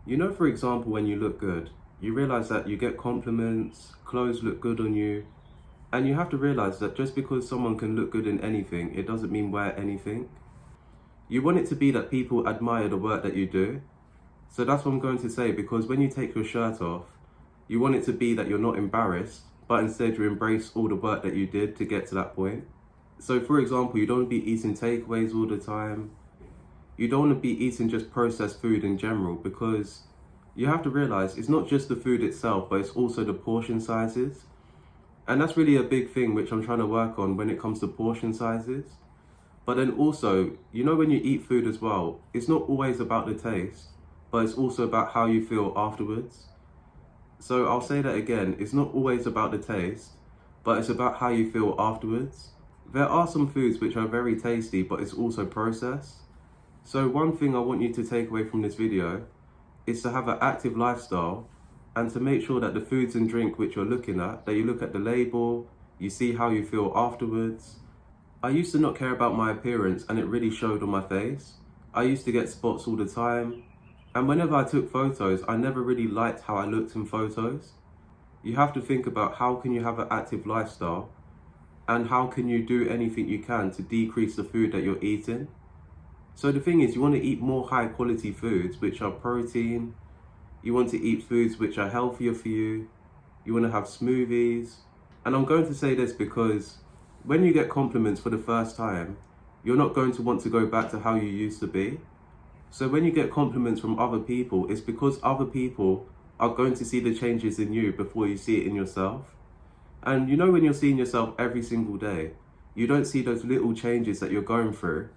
You know, for example, when you look good, you realize that you get compliments, clothes look good on you, and you have to realize that just because someone can look good in anything, it doesn't mean wear anything. You want it to be that people admire the work that you do. So that's what I'm going to say, because when you take your shirt off, you want it to be that you're not embarrassed, but instead you embrace all the work that you did to get to that point. So for example, you don't be eating takeaways all the time. You don't want to be eating just processed food in general, because you have to realize it's not just the food itself, but it's also the portion sizes. And that's really a big thing which I'm trying to work on when it comes to portion sizes. But then also, you know, when you eat food as well, it's not always about the taste, but it's also about how you feel afterwards. So I'll say that again, it's not always about the taste, but it's about how you feel afterwards. There are some foods which are very tasty, but it's also processed. So one thing I want you to take away from this video is to have an active lifestyle and to make sure that the foods and drink which you're looking at, that you look at the label, you see how you feel afterwards. I used to not care about my appearance and it really showed on my face. I used to get spots all the time. And whenever I took photos, I never really liked how I looked in photos. You have to think about how can you have an active lifestyle and how can you do anything you can to decrease the food that you're eating. So the thing is, you want to eat more high quality foods which are protein. You want to eat foods which are healthier for you. You want to have smoothies. And I'm going to say this because when you get compliments for the first time, you're not going to want to go back to how you used to be. So when you get compliments from other people, it's because other people are going to see the changes in you before you see it in yourself. And you know, when you're seeing yourself every single day, you don't see those little changes that you're going through,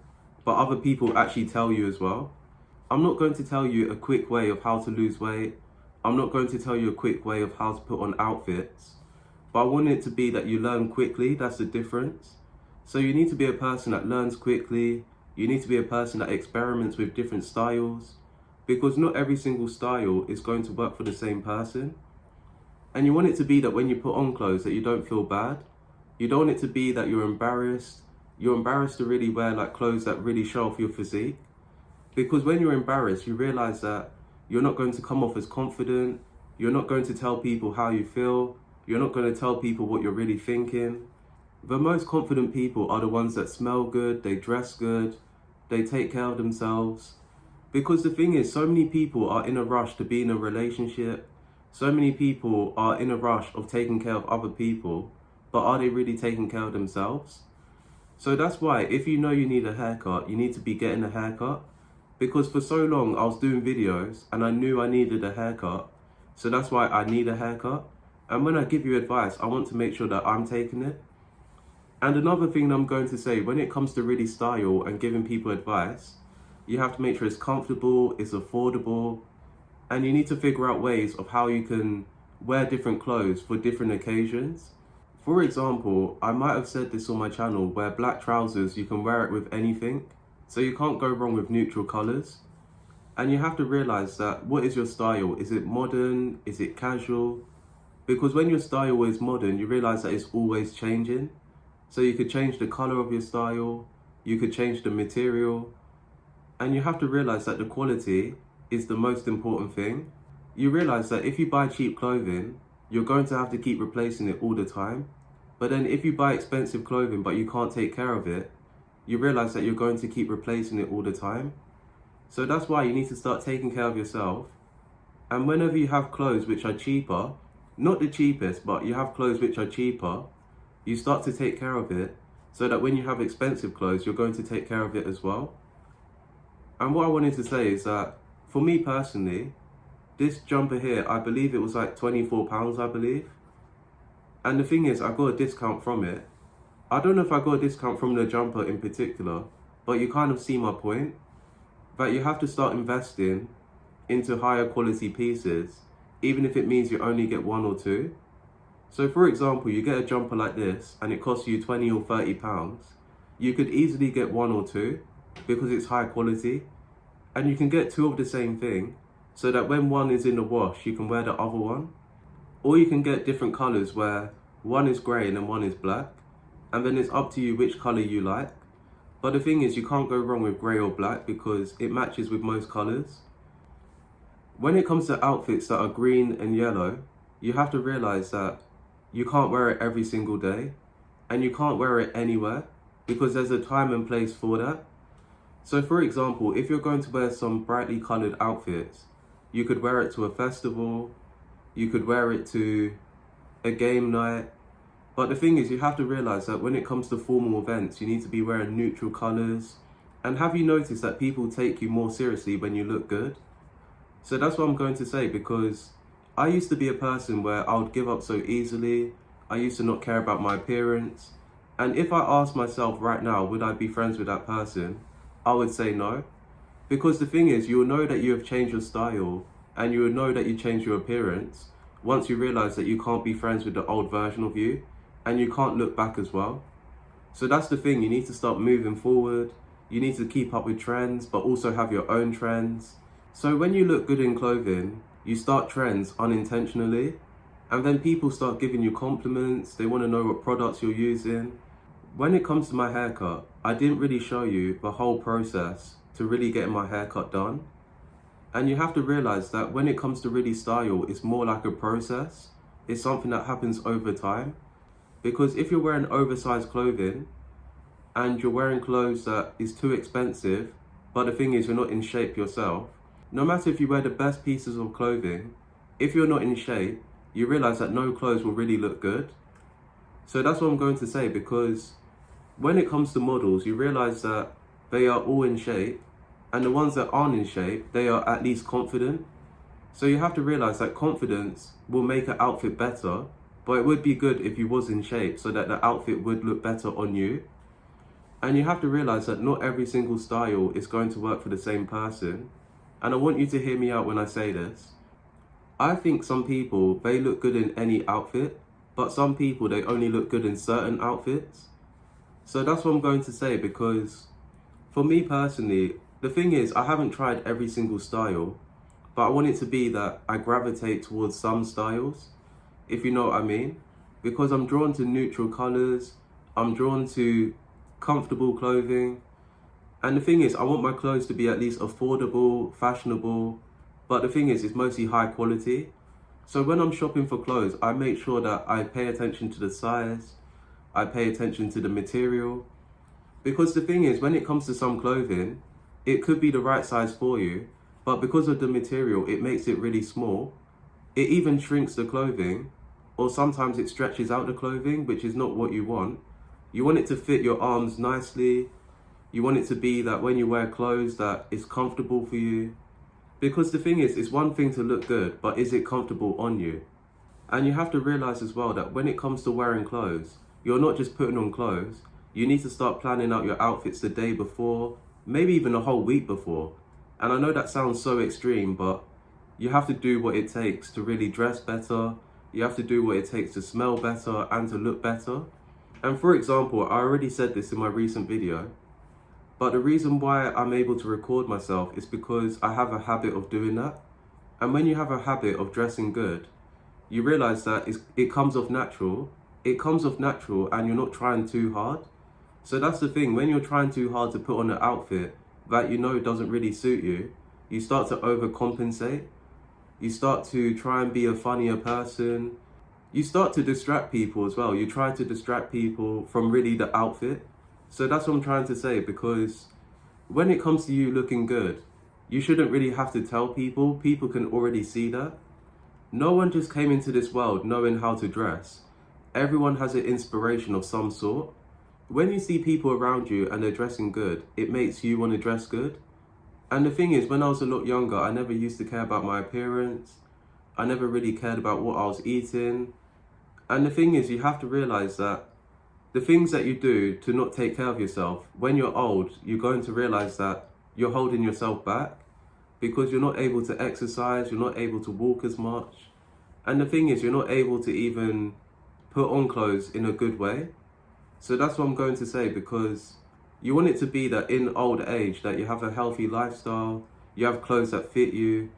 but other people actually tell you as well. I'm not going to tell you a quick way of how to lose weight. I'm not going to tell you a quick way of how to put on outfits, but I want it to be that you learn quickly. That's the difference. So you need to be a person that learns quickly. You need to be a person that experiments with different styles, because not every single style is going to work for the same person. And you want it to be that when you put on clothes that you don't feel bad. You don't want it to be that you're embarrassed. You're embarrassed to really wear like clothes that really show off your physique. Because when you're embarrassed, you realize that you're not going to come off as confident. You're not going to tell people how you feel. You're not going to tell people what you're really thinking. The most confident people are the ones that smell good, they dress good, they take care of themselves. Because the thing is, so many people are in a rush to be in a relationship. So many people are in a rush of taking care of other people, but are they really taking care of themselves? So that's why if you know you need a haircut, you need to be getting a haircut. Because for so long I was doing videos and I knew I needed a haircut. So that's why I need a haircut. And when I give you advice, I want to make sure that I'm taking it. And another thing I'm going to say, when it comes to really style and giving people advice, you have to make sure it's comfortable, it's affordable, and you need to figure out ways of how you can wear different clothes for different occasions. For example, I might have said this on my channel, where black trousers, you can wear it with anything. So you can't go wrong with neutral colors. And you have to realize that what is your style? Is it modern? Is it casual? Because when your style is modern, you realize that it's always changing. So you could change the color of your style, you could change the material, and you have to realize that the quality is the most important thing. You realize that if you buy cheap clothing, you're going to have to keep replacing it all the time. But then if you buy expensive clothing but you can't take care of it, you realize that you're going to keep replacing it all the time. So that's why you need to start taking care of yourself. And whenever you have clothes which are cheaper, not the cheapest, but you have clothes which are cheaper, you start to take care of it, so that when you have expensive clothes, you're going to take care of it as well. And what I wanted to say is that, for me personally, this jumper here, I believe it was like £24, I believe. And the thing is, I got a discount from it. I don't know if I got a discount from the jumper in particular, but you kind of see my point. That you have to start investing into higher quality pieces, even if it means you only get one or two. So for example, you get a jumper like this and it costs you 20 or 30 pounds. You could easily get one or two because it's high quality, and you can get two of the same thing so that when one is in the wash, you can wear the other one. Or you can get different colors where one is grey and then one is black, and then it's up to you which color you like. But the thing is, you can't go wrong with grey or black because it matches with most colors. When it comes to outfits that are green and yellow, you have to realize that you can't wear it every single day and you can't wear it anywhere because there's a time and place for that. So for example, if you're going to wear some brightly colored outfits, you could wear it to a festival, you could wear it to a game night. But the thing is, you have to realize that when it comes to formal events, you need to be wearing neutral colors. And have you noticed that people take you more seriously when you look good? So that's what I'm going to say, because I used to be a person where I would give up so easily. I used to not care about my appearance. And if I asked myself right now, would I be friends with that person? I would say no. Because the thing is, you will know that you have changed your style and you will know that you changed your appearance once you realize that you can't be friends with the old version of you and you can't look back as well. So that's the thing, you need to start moving forward. You need to keep up with trends, but also have your own trends. So when you look good in clothing, you start trends unintentionally, and then people start giving you compliments. They want to know what products you're using. When it comes to my haircut, I didn't really show you the whole process to really getting my haircut done. And you have to realize that when it comes to really style, it's more like a process. It's something that happens over time. Because if you're wearing oversized clothing and you're wearing clothes that is too expensive, but the thing is you're not in shape yourself, no matter if you wear the best pieces of clothing, if you're not in shape, you realize that no clothes will really look good. So that's what I'm going to say, because when it comes to models, you realize that they are all in shape, and the ones that aren't in shape, they are at least confident. So you have to realize that confidence will make an outfit better, but it would be good if you was in shape so that the outfit would look better on you. And you have to realize that not every single style is going to work for the same person. And I want you to hear me out when I say this. I think some people, they look good in any outfit, but some people, they only look good in certain outfits. So that's what I'm going to say, because for me personally, the thing is, I haven't tried every single style, but I want it to be that I gravitate towards some styles, if you know what I mean. Because I'm drawn to neutral colors, I'm drawn to comfortable clothing. And the thing is, I want my clothes to be at least affordable, fashionable, but the thing is, it's mostly high quality. So when I'm shopping for clothes, I make sure that I pay attention to the size, I pay attention to the material. Because the thing is, when it comes to some clothing, it could be the right size for you, but because of the material, it makes it really small. It even shrinks the clothing, or sometimes it stretches out the clothing, which is not what you want. You want it to fit your arms nicely. You want it to be that when you wear clothes that it's comfortable for you. Because the thing is, it's one thing to look good, but is it comfortable on you? And you have to realize as well that when it comes to wearing clothes, you're not just putting on clothes. You need to start planning out your outfits the day before, maybe even a whole week before. And I know that sounds so extreme, but you have to do what it takes to really dress better. You have to do what it takes to smell better and to look better. And for example, I already said this in my recent video, but the reason why I'm able to record myself is because I have a habit of doing that. And when you have a habit of dressing good, you realize that it comes off natural. It comes off natural and you're not trying too hard. So that's the thing, when you're trying too hard to put on an outfit that you know doesn't really suit you, you start to overcompensate. You start to try and be a funnier person. You start to distract people as well. You try to distract people from really the outfit. So that's what I'm trying to say, because when it comes to you looking good, you shouldn't really have to tell people. People can already see that. No one just came into this world knowing how to dress. Everyone has an inspiration of some sort. When you see people around you and they're dressing good, it makes you want to dress good. And the thing is, when I was a lot younger, I never used to care about my appearance. I never really cared about what I was eating. And the thing is, you have to realize that the things that you do to not take care of yourself, when you're old, you're going to realize that you're holding yourself back because you're not able to exercise, you're not able to walk as much. And the thing is, you're not able to even put on clothes in a good way. So that's what I'm going to say, because you want it to be that in old age that you have a healthy lifestyle, you have clothes that fit you,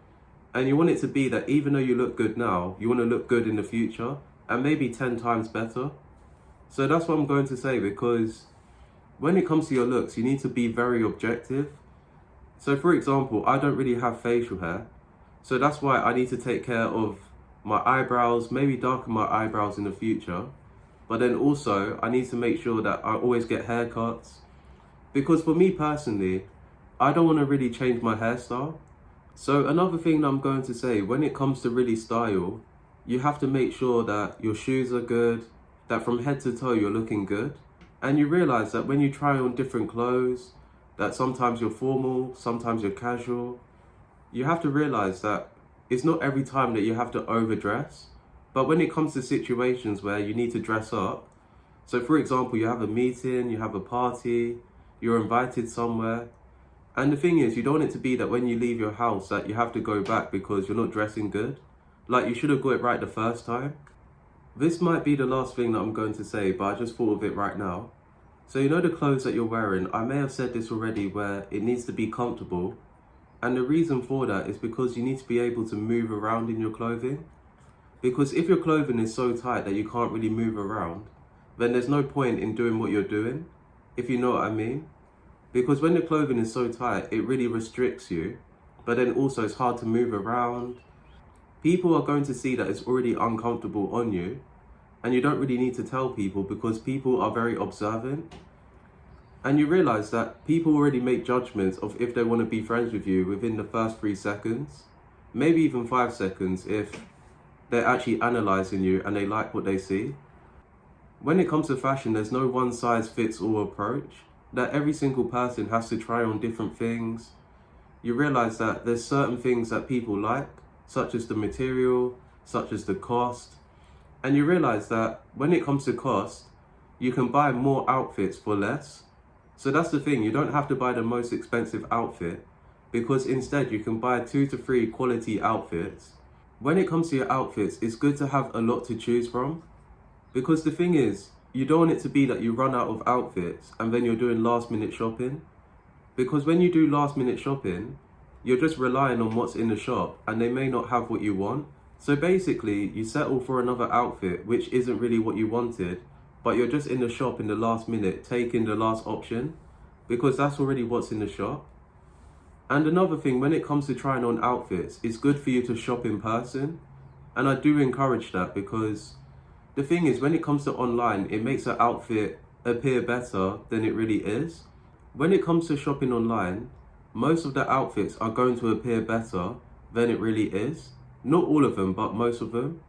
and you want it to be that even though you look good now, you want to look good in the future and maybe 10 times better. So that's what I'm going to say, because when it comes to your looks, you need to be very objective. So for example, I don't really have facial hair, So that's why I need to take care of my eyebrows, maybe darken my eyebrows in the future. But then also, I need to make sure that I always get haircuts. Because for me personally, I don't want to really change my hairstyle. So another thing that I'm going to say, when it comes to really style, you have to make sure that your shoes are good, that from head to toe you're looking good. And you realize that when you try on different clothes, that sometimes you're formal, sometimes you're casual, you have to realize that it's not every time that you have to overdress. But when it comes to situations where you need to dress up, so for example, you have a meeting, you have a party, you're invited somewhere, and the thing is, you don't want it to be that when you leave your house that you have to go back because you're not dressing good. Like, you should have got it right the first time. This might be the last thing that I'm going to say, but I just thought of it right now. So you know the clothes that you're wearing, I may have said this already, where it needs to be comfortable. And the reason for that is because you need to be able to move around in your clothing. Because if your clothing is so tight that you can't really move around, then there's no point in doing what you're doing, if you know what I mean. Because when the clothing is so tight, it really restricts you, but then also it's hard to move around. People are going to see that it's already uncomfortable on you, and you don't really need to tell people because people are very observant. And you realize that people already make judgments of if they want to be friends with you within the first 3 seconds, maybe even 5 seconds if they're actually analysing you and they like what they see. When it comes to fashion, there's no one size fits all approach, that every single person has to try on different things. You realize that there's certain things that people like, such as the material, such as the cost. And you realize that when it comes to cost, you can buy more outfits for less. So that's the thing, you don't have to buy the most expensive outfit, because instead you can buy 2 to 3 quality outfits. When it comes to your outfits, it's good to have a lot to choose from. Because the thing is, you don't want it to be that you run out of outfits and then you're doing last minute shopping. Because when you do last minute shopping, you're just relying on what's in the shop and they may not have what you want. So basically, you settle for another outfit which isn't really what you wanted, but you're just in the shop in the last minute taking the last option because that's already what's in the shop. And another thing, when it comes to trying on outfits, it's good for you to shop in person. And I do encourage that because the thing is, when it comes to online, it makes an outfit appear better than it really is. When it comes to shopping online, most of the outfits are going to appear better than it really is. Not all of them, but most of them.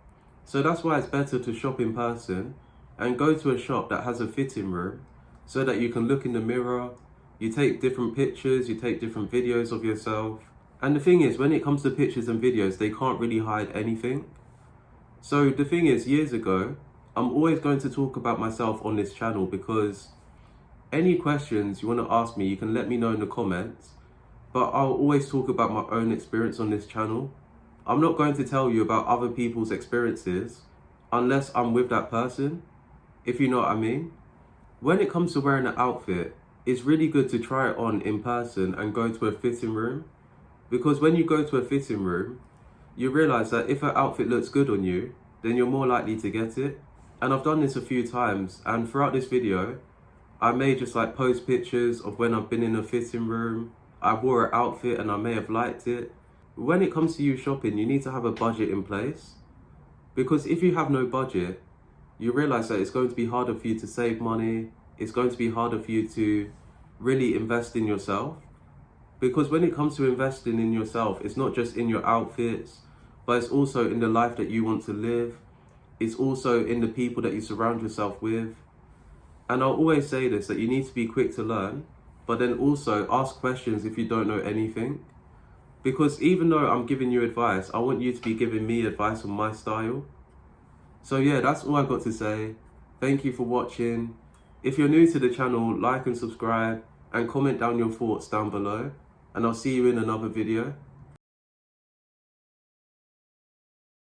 So that's why it's better to shop in person and go to a shop that has a fitting room so that you can look in the mirror, you take different pictures, you take different videos of yourself. And the thing is, when it comes to pictures and videos, they can't really hide anything. So the thing is, years ago, I'm always going to talk about myself on this channel because any questions you want to ask me, you can let me know in the comments. But I'll always talk about my own experience on this channel. I'm not going to tell you about other people's experiences unless I'm with that person, if you know what I mean. When it comes to wearing an outfit, it's really good to try it on in person and go to a fitting room. Because when you go to a fitting room, you realize that if an outfit looks good on you, then you're more likely to get it. And I've done this a few times, and throughout this video, I may just like post pictures of when I've been in a fitting room. I wore an outfit and I may have liked it. When it comes to you shopping, you need to have a budget in place. Because if you have no budget, you realize that it's going to be harder for you to save money. It's going to be harder for you to really invest in yourself. Because when it comes to investing in yourself, it's not just in your outfits, but it's also in the life that you want to live. It's also in the people that you surround yourself with. And I'll always say this, that you need to be quick to learn, but then also ask questions if you don't know anything. Because even though I'm giving you advice, I want you to be giving me advice on my style. So yeah, that's all I've got to say. Thank you for watching. If you're new to the channel, like and subscribe and comment down your thoughts down below. And I'll see you in another video.